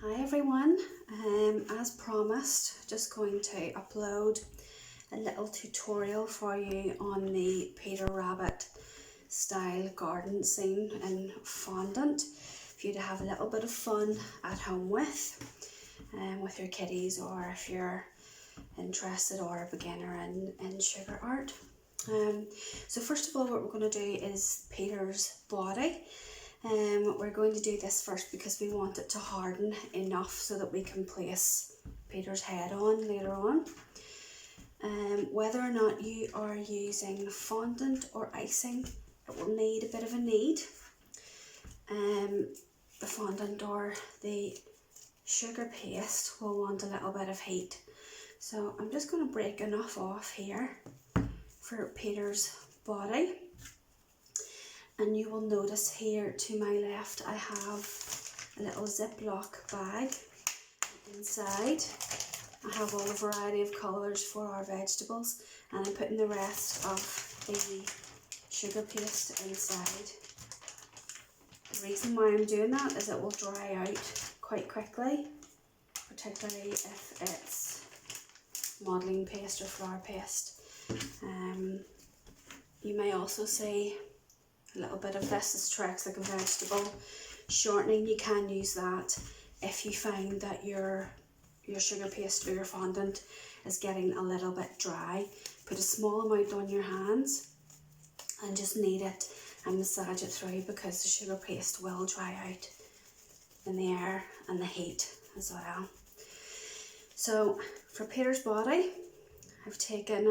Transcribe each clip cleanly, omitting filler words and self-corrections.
Hi everyone, as promised, just going to upload a little tutorial for you on the Peter Rabbit style garden scene in fondant for you to have a little bit of fun at home with your kiddies, or if you're interested or a beginner in sugar art. So first of all, what we're going to do is Peter's body. We're going to do this first because we want it to harden enough so that we can place Peter's head on later on. Whether or not you are using fondant or icing, it will need a bit of a knead. The fondant or the sugar paste will want a little bit of heat. So I'm just going to break enough off here for Peter's body. And you will notice here to my left I have a little Ziploc bag. Inside I have all a variety of colours for our vegetables, and I'm putting the rest of the sugar paste inside. The reason why I'm doing that is it will dry out quite quickly, particularly if it's modelling paste or flour paste. You may also see a little bit of this. This tracks like a vegetable shortening. You can use that if you find that your sugar paste or your fondant is getting a little bit dry. Put a small amount on your hands and just knead it and massage it through, because the sugar paste will dry out in the air and the heat as well. So for Peter's body, I've taken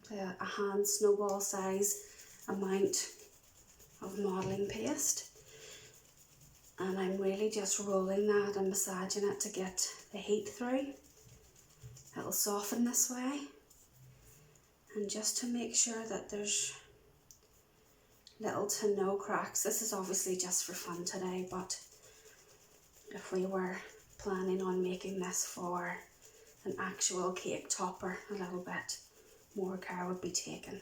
a hand snowball size amount of modelling paste, and I'm really just rolling that and massaging it to get the heat through. It'll soften this way, and just to make sure that there's little to no cracks. This is obviously just for fun today, but if we were planning on making this for an actual cake topper, a little bit more care would be taken.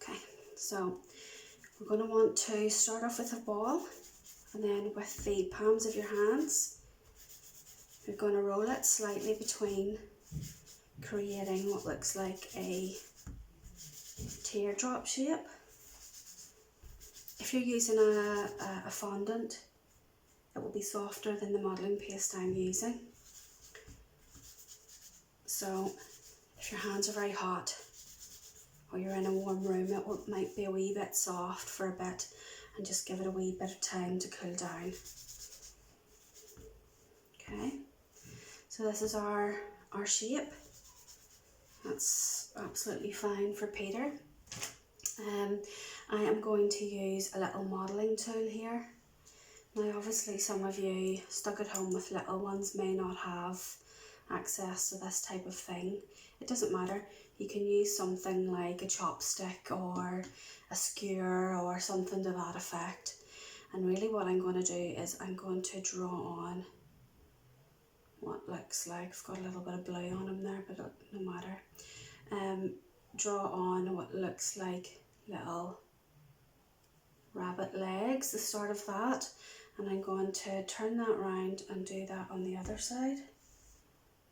Okay, so we're going to want to start off with a ball, and then with the palms of your hands you're going to roll it slightly between, creating what looks like a teardrop shape. If you're using a fondant, it will be softer than the modelling paste I'm using. So if your hands are very hot or you're in a warm room, it might be a wee bit soft for a bit, and just give it a wee bit of time to cool down. Okay, so this is our shape. That's absolutely fine for Peter. I am going to use a little modelling tool here. Now obviously some of you stuck at home with little ones may not have access to this type of thing. It doesn't matter. You can use something like a chopstick or a skewer or something to that effect. And really what I'm going to do is I'm going to draw on what looks like, I've got a little bit of blue on him there, but no matter. Draw on what looks like little rabbit legs, the start of that. And I'm going to turn that round and do that on the other side.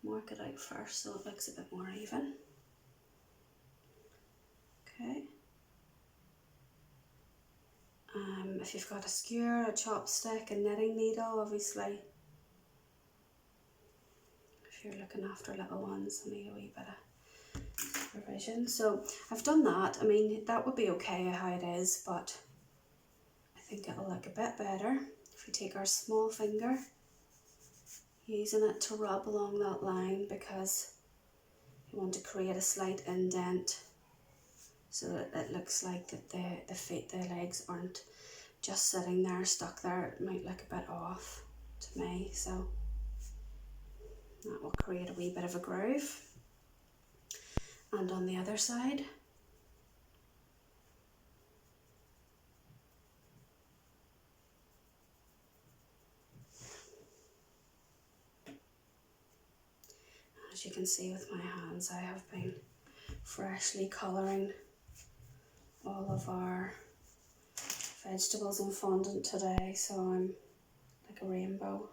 Mark it out first so it looks a bit more even. Okay. If you've got a skewer, a chopstick, a knitting needle, obviously, if you're looking after little ones, I need a wee bit of supervision. So I've done that. I mean, that would be okay how it is, but I think it'll look a bit better if we take our small finger, using it to rub along that line, because you want to create a slight indent so that it looks like that the legs aren't just sitting there stuck there. It might look a bit off to me, so that will create a wee bit of a groove. And on the other side, as you can see with my hands, I have been freshly colouring all of our vegetables in fondant today, so I'm like a rainbow.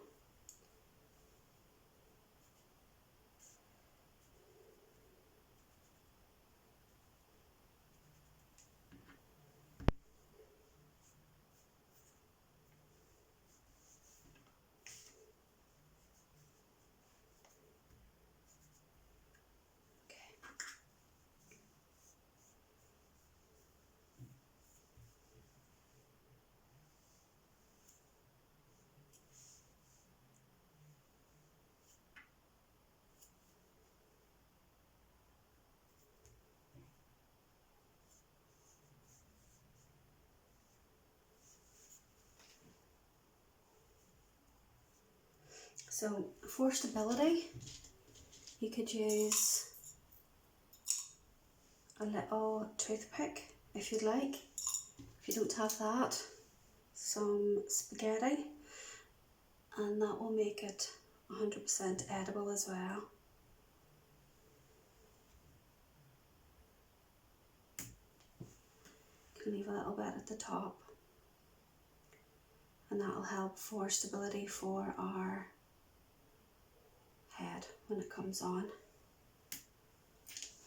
So for stability, you could use a little toothpick if you'd like. If you don't have that, some spaghetti, and that will make it 100% edible as well. You can leave a little bit at the top, and that will help for stability for our head when it comes on.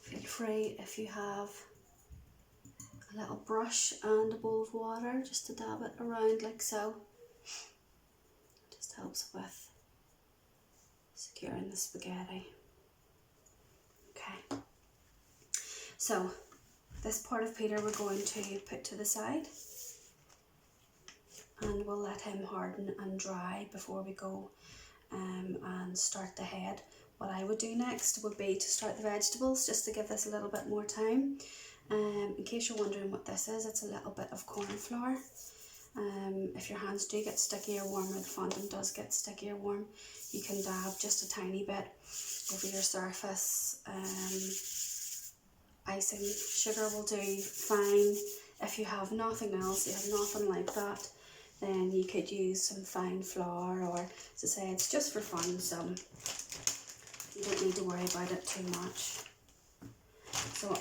Feel free, if you have a little brush and a bowl of water, just to dab it around like so. It just helps with securing the spaghetti. Okay, so this part of Peter we're going to put to the side, and we'll let him harden and dry before we go and start the head. What I would do next would be to start the vegetables, just to give this a little bit more time. In case you're wondering what this is, it's a little bit of corn flour. If your hands do get sticky or warm, or the fondant does get sticky or warm, you can dab just a tiny bit over your surface. Icing sugar will do fine. If you have nothing else, you have nothing like that, then you could use some fine flour, or as I say, it's just for fun, so you don't need to worry about it too much. So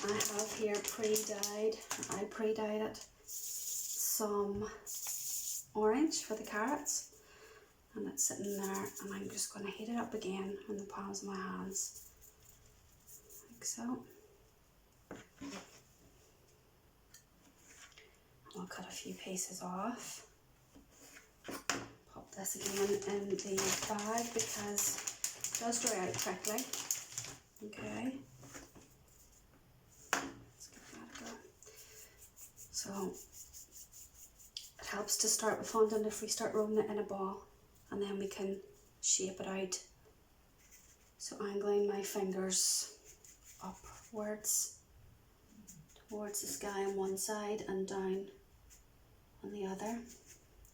I have here I pre-dyed it, some orange for the carrots, and it's sitting there, and I'm just going to heat it up again in the palms of my hands, like so. I'll cut a few pieces off. Pop this again in the bag because it does dry out quickly. Okay. Let's give that a go. So it helps to start with fondant if we start rolling it in a ball, and then we can shape it out. So angling my fingers upwards towards the sky on one side and down on the other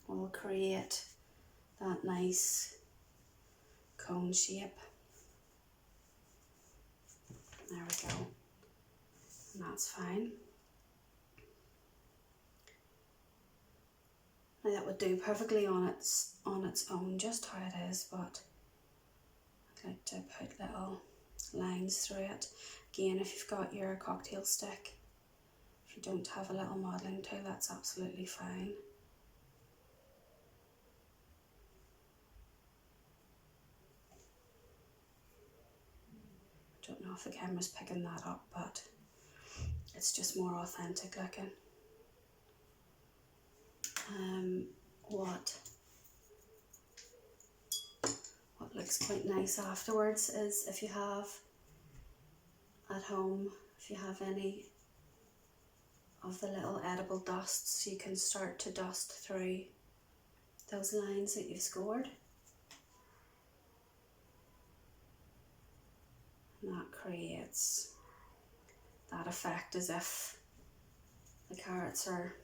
will create that nice cone shape. There we go, and that's fine. Now that would do perfectly on its own, just how it is, but I'd like to put little lines through it. Again, if you've got your cocktail stick, if you don't have a little modelling tool, that's absolutely fine. I don't know if the camera's picking that up, but it's just more authentic looking. What looks quite nice afterwards is if you have at home, if you have any of the little edible dusts, you can start to dust through those lines that you've scored. And that creates that effect as if the carrots are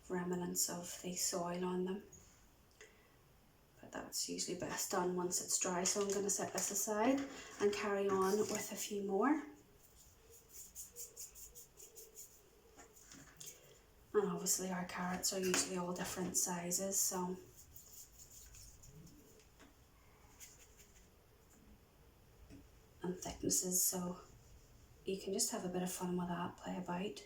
remnants of the soil on them. But that's usually best done once it's dry, so I'm going to set this aside and carry on with a few more. And obviously our carrots are usually all different sizes, so and thicknesses, so you can just have a bit of fun with that, play about.